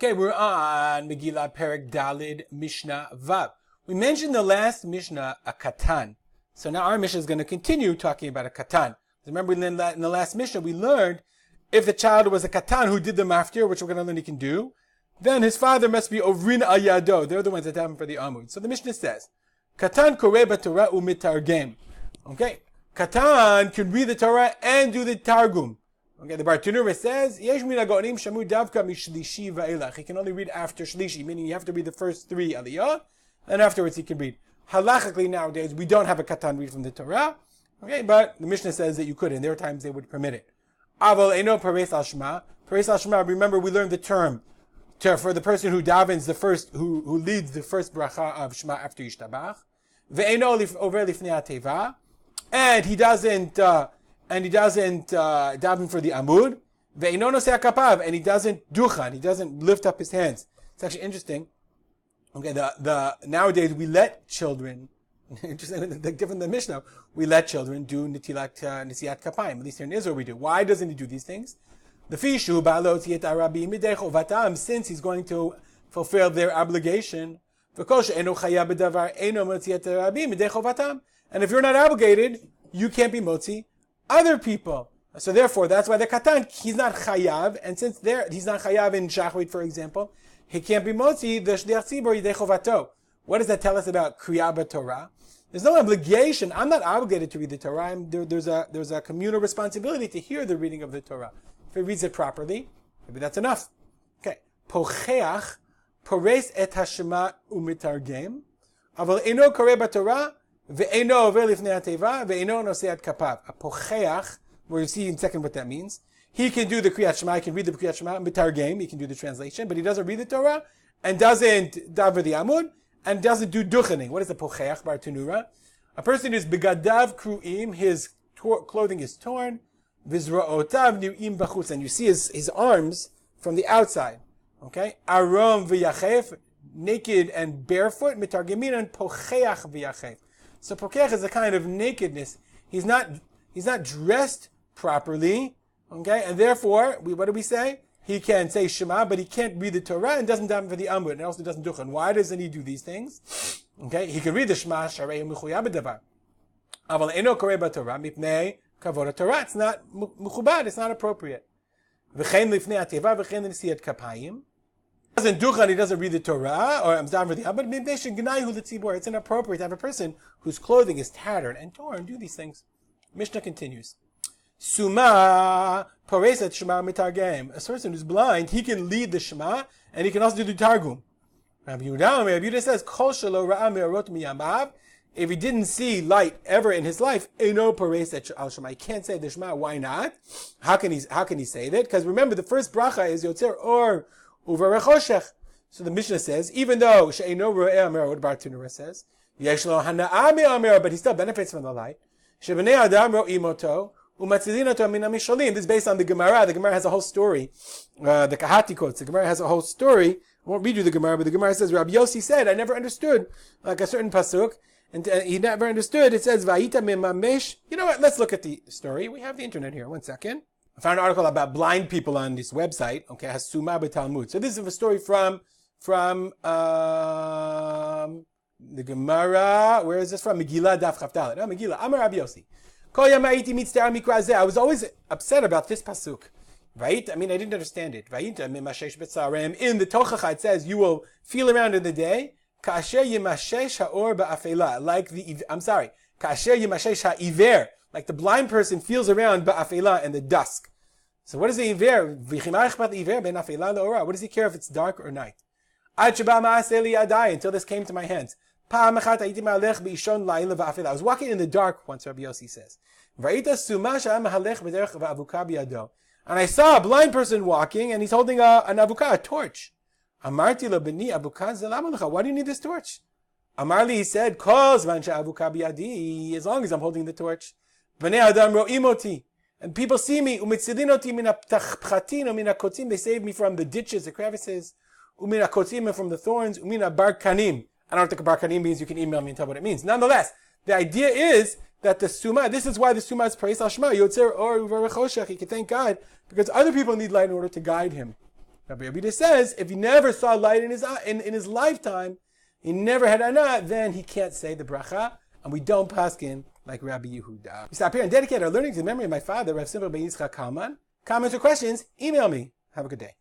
Okay, we're on Megillah Perek Dalid Mishnah Vav. We mentioned the last Mishnah, a katan. So now our Mishnah is going to continue talking about a katan. Remember in the last Mishnah we learned if the child was a katan who did the maftir, which we're going to learn he can do, then his father must be ovrin al yado. They're the ones that have him for the amud. So the Mishnah says, katan koreh b'torah u'mitargem. Okay, katan can read the Torah and do the targum. Okay, the Bartanura says, Yesh min ha'gonim shamu davka mishlishi va'elach. He can only read after shlishi, meaning you have to read the first 3 aliyah, and afterwards he can read. Halachically nowadays, we don't have a katan read from the Torah, okay, but the Mishnah says that you could, and there are times they would permit it. Aval eno pares al shema. Pares al shema, remember we learned the term for the person who davens the first, who leads the first bracha of shema after yishtabach. Ve'eno over lifnei ha'teva. And he doesn't daven for the amud. Ve'ino noseh kapav, and he doesn't duchan, he doesn't lift up his hands. It's actually interesting. Okay, nowadays we let children, interesting, given the Mishnah, we let children do nisiat kapayim. At least here in Israel we do. Why doesn't he do these things? The fishu ba'alo tziat arabi midei chovatam, since he's going to fulfill their obligation. And if you're not obligated, you can't be motzi other people. So therefore, that's why the katan, he's not chayav, and since he's not chayav in shachrit, for example, he can't be motzi the shliach tzibur yidei chovato. What does that tell us about kriyah b'torah? There's no obligation. I'm not obligated to read the Torah. There's a communal responsibility to hear the reading of the Torah. If he reads it properly, maybe that's enough. Okay. Pocheach pores et hashema umitargem, aval eno koreh b'torah ve'eno over lifnei ha'teva ve'eno noseh kapav. A pocheach, we'll see in a second what that means. He can do the kriyat shema, he can read the kriyat shema, mitargem, he can do the translation, but he doesn't read the Torah, and doesn't daver the amud, and doesn't do duchening. What is the pocheach bar tenura? A person is begadav kruim, his clothing is torn, vizra'otav ni'im bachutz, and you see his arms from the outside. Okay? Arom v'yachef, naked and barefoot, mitargemin and pocheach v'yachef. So pocheach is a kind of nakedness. He's not dressed properly, okay? And therefore, what do we say? He can say Shema, but he can't read the Torah and doesn't daven for the Amud, and also doesn't duchen. Why doesn't he do these things? Okay, he can read the Shema, Sharei Mechuya b'davar. Aval eno koreh b'Torah mipnei kavod Torah. It's not mechubad. It's not appropriate. V'chein lifnei ateva v'chein nisiat kapayim. He doesn't duchen. He doesn't read the Torah or daven for the Amud. Mipnei shegnaihu l'tzibur. It's inappropriate to have a person whose clothing is tattered and torn do these things. Mishnah continues. Suma poreset shema mitargem. A person who's blind, he can lead the shema, and he can also do the targum. Rabbi Yehuda says, Kol shelo ra'a me'orot miyamav. If he didn't see light ever in his life, eno poreset al shema. He can't say the shema. Why not? How can he say that? Because remember, the first bracha is yotzer or uvar choshech. So the Mishnah says, even though she'eno ro'eh amera, what Bartanura says, yesh lo hana'a me'amera, but he still benefits from the light. Shebnei adam ro'im oto. This is based on the Gemara. The Gemara has a whole story. The Kahati quotes. The Gemara has a whole story. I won't read you the Gemara, but the Gemara says, Rabbi Yossi said, I never understood, like a certain pasuk, and he never understood. It says, Vayita mimamesh. You know what? Let's look at the story. We have the internet here. 1 second. I found an article about blind people on this website. Okay, has Suma b'Talmud. So this is a story from the Gemara. Where is this from? Megillah Daf Chavdalet. Oh, Megillah. Amar Rabbi Yossi. I was always upset about this pasuk. Right? I mean, I didn't understand it. In the Tochacha, it says, you will feel around in the day. Like the blind person feels around ba'afela in the dusk. So what is the iver? What does he care if it's dark or night? Until this came to my hands. I was walking in the dark once, Rabbi Yossi says. And I saw a blind person walking, and he's holding an avuka, a torch. Why do you need this torch? Amarli, he said, as long as I'm holding the torch. And people see me. They save me from the ditches, the crevices, and from the thorns. I don't think barkanim means. You can email me and tell what it means. Nonetheless, the idea is that the suma, this is why the suma is praise al shema, yotzer or uvar choshech. He can thank God because other people need light in order to guide him. Rabbi Yehuda says if he never saw light in his lifetime, he never had ana, then he can't say the bracha, and we don't paskin like Rabbi Yehuda. We stop here and dedicate our learning to the memory of my father, Rav Simcha ben Yitzchak Kalman. Comments or questions, email me. Have a good day.